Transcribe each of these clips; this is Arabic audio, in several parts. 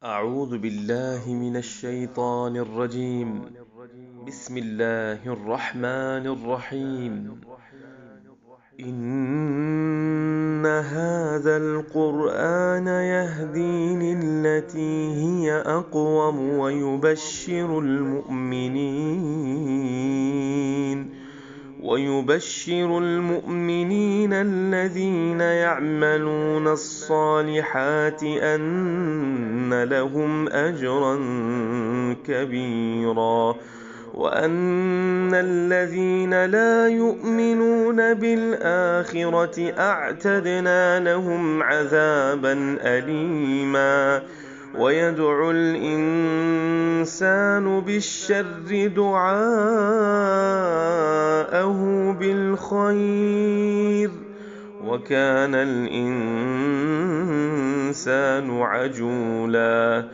أعوذ بالله من الشيطان الرجيم. بسم الله الرحمن الرحيم. إن هذا القرآن يهدي للتي هي أقوم ويبشر المؤمنين الذين يعملون الصالحات أن لهم أجرا كبيرا، وأن الذين لا يؤمنون بالآخرة أعتدنا لهم عذابا أليما. ويدعو الإنسان بالشر دعاءه بالخير، وكان الإنسان عجولا.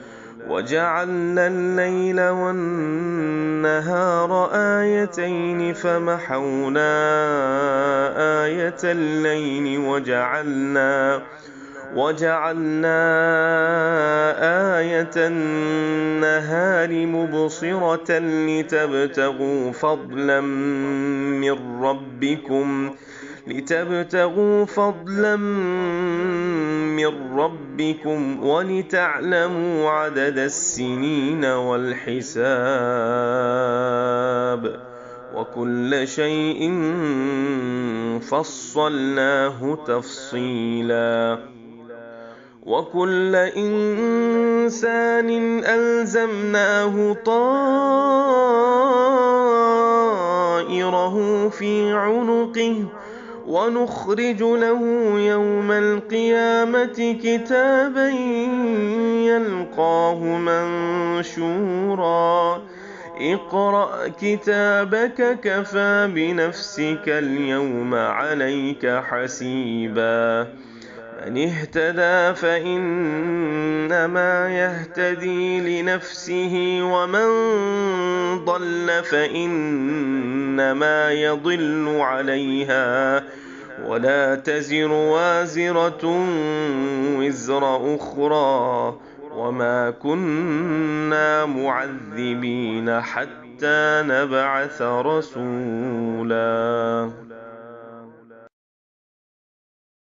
وجعلنا الليل والنهار آيتين فمحونا آية الليل وجعلنا آية النهار مبصرة لتبتغوا فضلا من ربكم ولتعلموا عدد السنين والحساب، وكل شيء فصلناه تفصيلا. وكل إنسان ألزمناه طائره في عنقه، ونخرج له يوم القيامة كتابا يلقاه منشورا. اقرأ كتابك كفى بنفسك اليوم عليك حسيبا. من اهتدى فإنما يهتدي لنفسه، ومن ضل فإنما يضل عليها، ولا تزر وازرة وزر أخرى، وما كنا معذبين حتى نبعث رسولا.